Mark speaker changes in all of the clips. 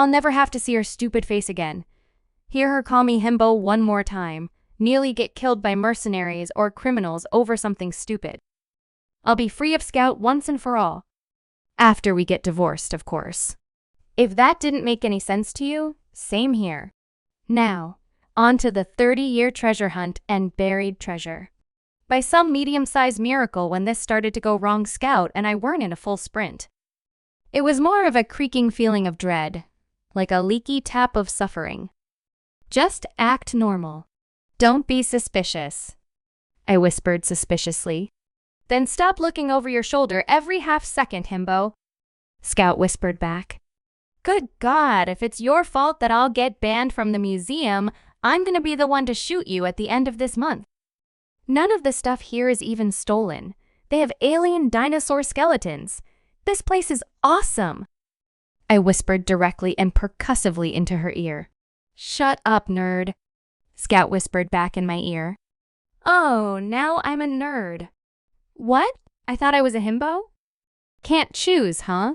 Speaker 1: I'll never have to see her stupid face again. Hear her call me himbo one more time, nearly get killed by mercenaries or criminals over something stupid. I'll be free of Scout once and for all. After we get divorced, of course. If that didn't make any sense to you, same here. Now, on to the 30-year treasure hunt and buried treasure. By some medium-sized miracle, when this started to go wrong, Scout and I weren't in a full sprint. It was more of a creaking feeling of dread, like a leaky tap of suffering. Just act normal. Don't be suspicious, I whispered suspiciously. Then stop looking over your shoulder every half second, himbo, Scout whispered back. Good God, if it's your fault that I'll get banned from the museum, I'm gonna be the one to shoot you at the end of this month. None of the stuff here is even stolen. They have alien dinosaur skeletons. This place is awesome, I whispered directly and percussively into her ear. Shut up, nerd, Scout whispered back in my ear. Oh, now I'm a nerd. What? I thought I was a himbo? Can't choose, huh?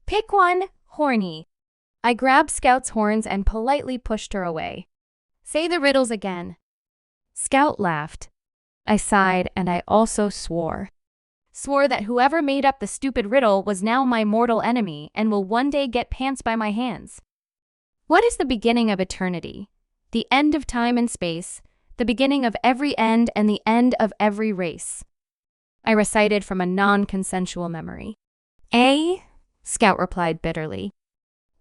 Speaker 1: Pick one, horny. I grabbed Scout's horns and politely pushed her away. Say the riddles again. Scout laughed. I sighed, and I also swore. Swore that whoever made up the stupid riddle was now my mortal enemy and will one day get pants by my hands. What is the beginning of eternity? The end of time and space, the beginning of every end and the end of every race. I recited from a non-consensual memory. Scout replied bitterly.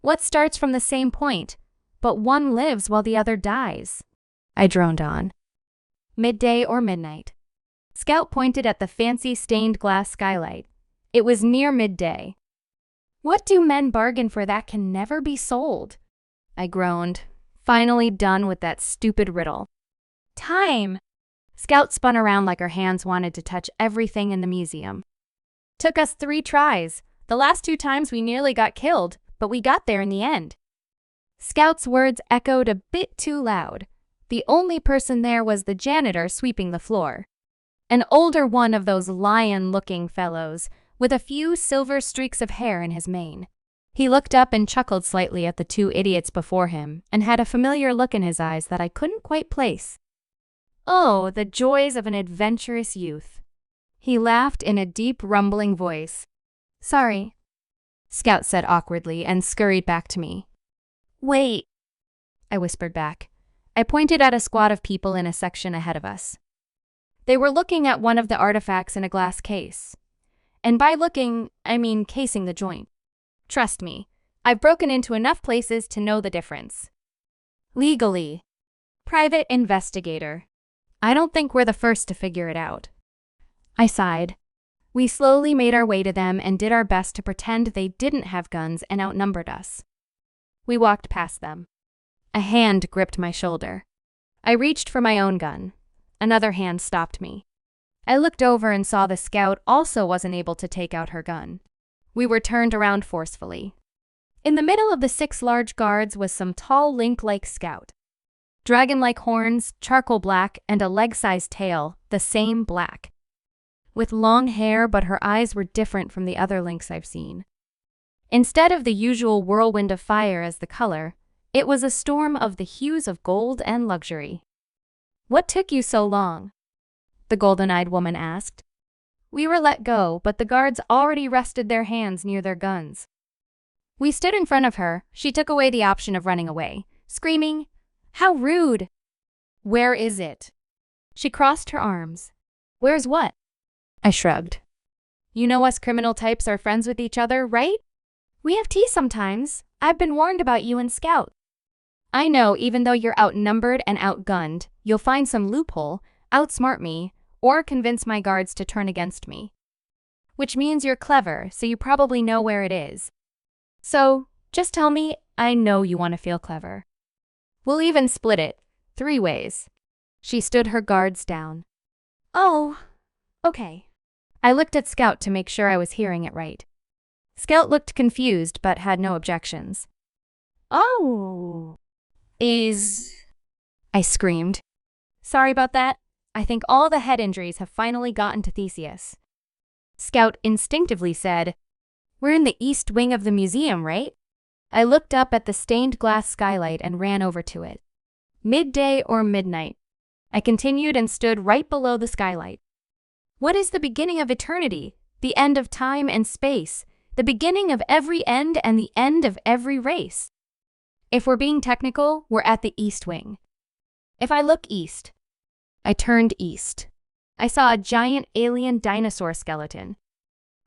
Speaker 1: What starts from the same point, but one lives while the other dies? I droned on. Midday or midnight. Scout pointed at the fancy stained glass skylight. It was near midday. What do men bargain for that can never be sold? I groaned, finally done with that stupid riddle. Time! Scout spun around like her hands wanted to touch everything in the museum. Took us 3 tries. The last 2 times we nearly got killed, but we got there in the end. Scout's words echoed a bit too loud. The only person there was the janitor sweeping the floor. An older one of those lion-looking fellows, with a few silver streaks of hair in his mane. He looked up and chuckled slightly at the 2 idiots before him, and had a familiar look in his eyes that I couldn't quite place. Oh, the joys of an adventurous youth. He laughed in a deep, rumbling voice. Sorry, Scout said awkwardly and scurried back to me. Wait, I whispered back. I pointed at a squad of people in a section ahead of us. They were looking at one of the artifacts in a glass case. And by looking, I mean casing the joint. Trust me, I've broken into enough places to know the difference. Legally. Private investigator. I don't think we're the first to figure it out. I sighed. We slowly made our way to them and did our best to pretend they didn't have guns and outnumbered us. We walked past them. A hand gripped my shoulder. I reached for my own gun. Another hand stopped me. I looked over and saw the Scout also wasn't able to take out her gun. We were turned around forcefully. In the middle of the 6 large guards was some tall link-like Scout. Dragon-like horns, charcoal black, and a leg-sized tail, the same black. With long hair, but her eyes were different from the other lynx I've seen. Instead of the usual whirlwind of fire as the color, it was a storm of the hues of gold and luxury. What took you so long? The golden-eyed woman asked. We were let go, but the guards already rested their hands near their guns. We stood in front of her. She took away the option of running away, screaming, How rude! Where is it? She crossed her arms. Where's what? I shrugged. You know us criminal types are friends with each other, right? We have tea sometimes. I've been warned about you and Scout. I know even though you're outnumbered and outgunned, you'll find some loophole, outsmart me, or convince my guards to turn against me. Which means you're clever, so you probably know where it is. So, just tell me, I know you want to feel clever. We'll even split it, 3 ways. She stood her guards down. Oh, okay. I looked at Scout to make sure I was hearing it right. Scout looked confused but had no objections. Oh, I screamed. Sorry about that. I think all the head injuries have finally gotten to Theseus. Scout instinctively said, We're in the east wing of the museum, right? I looked up at the stained glass skylight and ran over to it. Midday or midnight? I continued and stood right below the skylight. What is the beginning of eternity, the end of time and space, the beginning of every end and the end of every race? If we're being technical, we're at the east wing. If I look east, I turned east. I saw a giant alien dinosaur skeleton.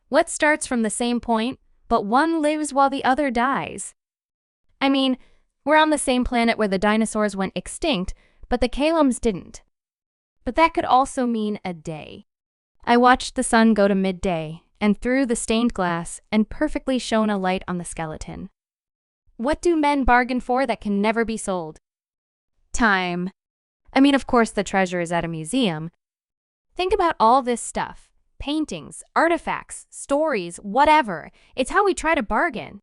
Speaker 1: What starts from the same point, but one lives while the other dies? I mean, we're on the same planet where the dinosaurs went extinct, but the Kalums didn't. But that could also mean a day. I watched the sun go to midday, and through the stained glass, and perfectly shone a light on the skeleton. What do men bargain for that can never be sold? Time. I mean, of course the treasure is at a museum. Think about all this stuff. Paintings, artifacts, stories, whatever. It's how we try to bargain.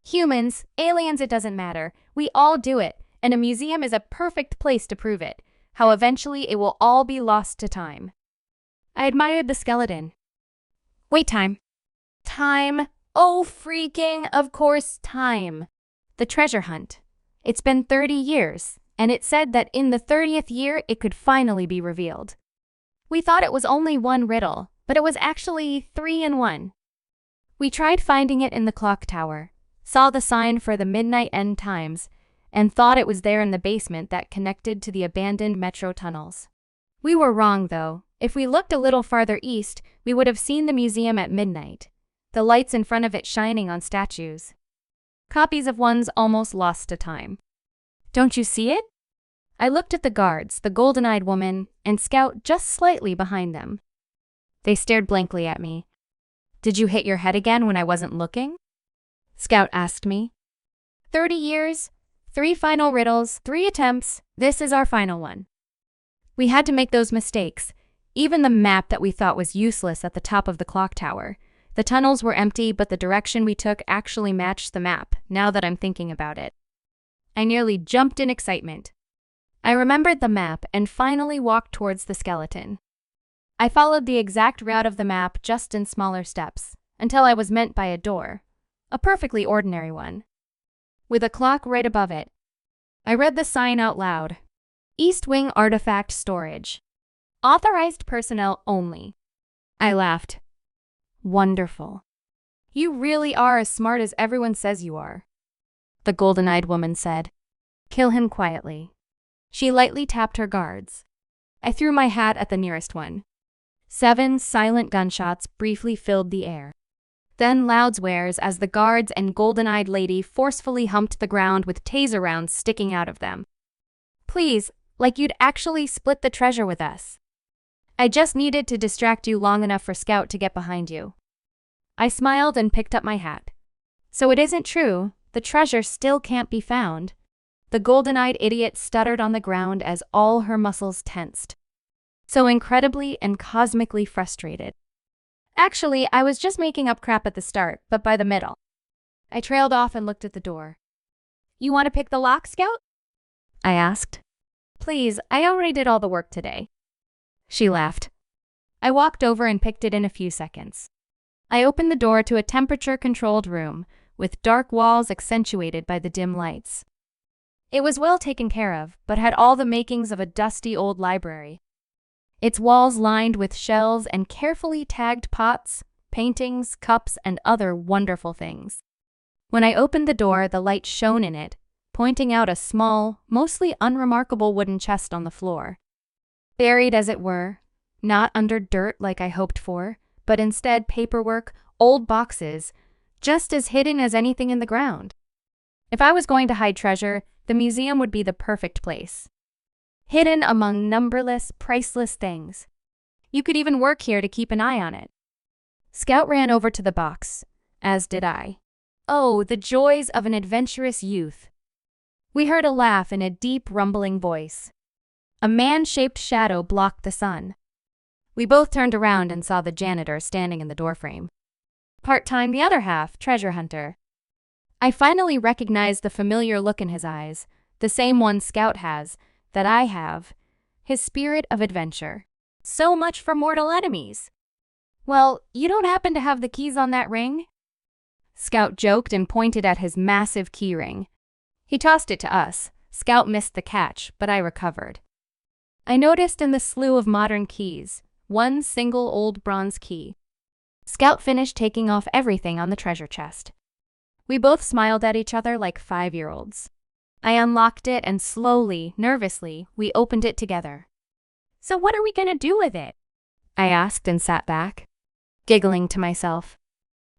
Speaker 1: Humans, aliens, it doesn't matter. We all do it, and a museum is a perfect place to prove it. How eventually it will all be lost to time. I admired the skeleton. Wait, time. Time. Oh, freaking, of course, time. The treasure hunt. It's been 30 years, and it said that in the 30th year it could finally be revealed. We thought it was only one riddle, but it was actually 3 in 1. We tried finding it in the clock tower, saw the sign for the midnight end times, and thought it was there in the basement that connected to the abandoned metro tunnels. We were wrong, though. If we looked a little farther east, we would have seen the museum at midnight, the lights in front of it shining on statues. Copies of ones almost lost to time. Don't you see it? I looked at the guards, the golden-eyed woman, and Scout just slightly behind them. They stared blankly at me. Did you hit your head again when I wasn't looking? Scout asked me. 30 years, 3 final riddles, 3 attempts. This is our final one. We had to make those mistakes. Even the map that we thought was useless at the top of the clock tower. The tunnels were empty, but the direction we took actually matched the map, now that I'm thinking about it. I nearly jumped in excitement. I remembered the map and finally walked towards the skeleton. I followed the exact route of the map just in smaller steps, until I was met by a door, a perfectly ordinary one, with a clock right above it. I read the sign out loud. East Wing Artifact Storage. Authorized personnel only. I laughed. Wonderful. You really are as smart as everyone says you are, the golden-eyed woman said. Kill him quietly. She lightly tapped her guards. I threw my hat at the nearest one. 7 silent gunshots briefly filled the air. Then loud swears as the guards and golden-eyed lady forcefully humped the ground with taser rounds sticking out of them. Please, like you'd actually split the treasure with us. I just needed to distract you long enough for Scout to get behind you. I smiled and picked up my hat. So it isn't true, the treasure still can't be found. The golden-eyed idiot stuttered on the ground as all her muscles tensed. So incredibly and cosmically frustrated. Actually, I was just making up crap at the start, but by the middle. I trailed off and looked at the door. You want to pick the lock, Scout? I asked. Please, I already did all the work today. She laughed. I walked over and picked it in a few seconds. I opened the door to a temperature-controlled room, with dark walls accentuated by the dim lights. It was well taken care of, but had all the makings of a dusty old library. Its walls lined with shelves and carefully tagged pots, paintings, cups, and other wonderful things. When I opened the door, the light shone in it, pointing out a small, mostly unremarkable wooden chest on the floor. Buried as it were, not under dirt like I hoped for, but instead paperwork, old boxes, just as hidden as anything in the ground. If I was going to hide treasure, the museum would be the perfect place. Hidden among numberless, priceless things. You could even work here to keep an eye on it. Scout ran over to the box, as did I. Oh, the joys of an adventurous youth. We heard a laugh in a deep, rumbling voice. A man-shaped shadow blocked the sun. We both turned around and saw the janitor standing in the doorframe. Part-time the other half, treasure hunter. I finally recognized the familiar look in his eyes, the same one Scout has, that I have, his spirit of adventure. So much for mortal enemies. Well, you don't happen to have the keys on that ring? Scout joked and pointed at his massive keyring. He tossed it to us. Scout missed the catch, but I recovered. I noticed in the slew of modern keys, one single old bronze key. Scout finished taking off everything on the treasure chest. We both smiled at each other like 5-year-olds. I unlocked it and slowly, nervously, we opened it together. "So what are we gonna do with it?" I asked and sat back, giggling to myself.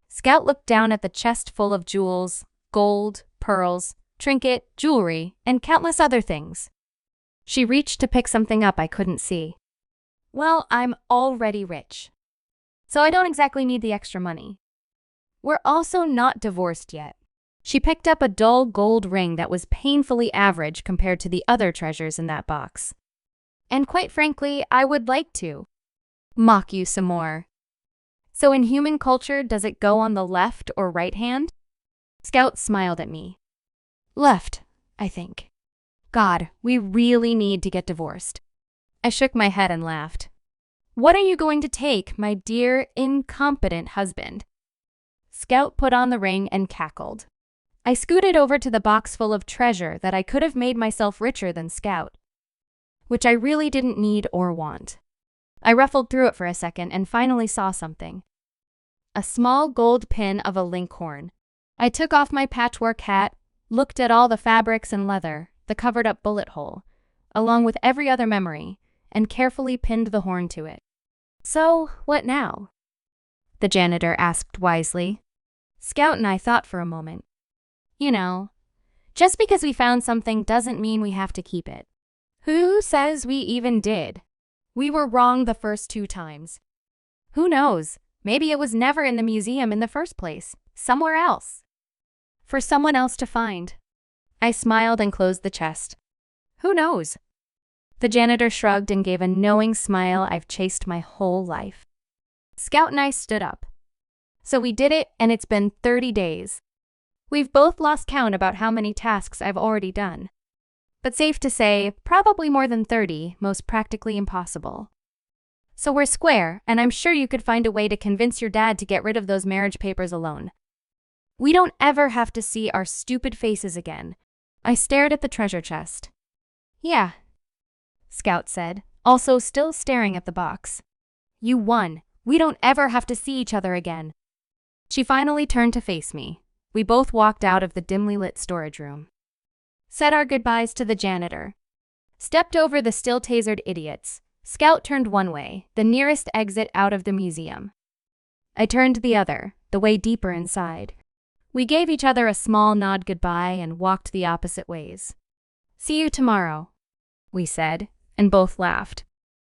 Speaker 1: Scout looked down at the chest full of jewels, gold, pearls, trinket, jewelry, and countless other things. She reached to pick something up I couldn't see. "Well, I'm already rich, so I don't exactly need the extra money. We're also not divorced yet." She picked up a dull gold ring that was painfully average compared to the other treasures in that box. "And quite frankly, I would like to mock you some more. So in human culture, does it go on the left or right hand?" Scout smiled at me. "Left, I think. God, we really need to get divorced." I shook my head and laughed. "What are you going to take, my dear, incompetent husband?" Scout put on the ring and cackled. I scooted over to the box full of treasure that I could have made myself richer than Scout, which I really didn't need or want. I ruffled through it for a second and finally saw something. A small gold pin of a linkhorn. I took off my patchwork hat, looked at all the fabrics and leather, the covered-up bullet hole, along with every other memory, and carefully pinned the horn to it. "So, what now?" the janitor asked wisely. Scout and I thought for a moment. You know, just because we found something doesn't mean we have to keep it. Who says we even did? We were wrong the first 2 times. Who knows? Maybe it was never in the museum in the first place, somewhere else. For someone else to find. I smiled and closed the chest. Who knows? The janitor shrugged and gave a knowing smile I've chased my whole life. Scout and I stood up. So we did it, and it's been 30 days. We've both lost count about how many tasks I've already done. But safe to say, probably more than 30, most practically impossible. So we're square, and I'm sure you could find a way to convince your dad to get rid of those marriage papers alone. We don't ever have to see our stupid faces again. I stared at the treasure chest. Yeah, Scout said, also still staring at the box. You won. We don't ever have to see each other again. She finally turned to face me. We both walked out of the dimly lit storage room. Said our goodbyes to the janitor. Stepped over the still tasered idiots. Scout turned one way, the nearest exit out of the museum. I turned the other, the way deeper inside. We gave each other a small nod goodbye and walked the opposite ways. See you tomorrow, we said, and both laughed.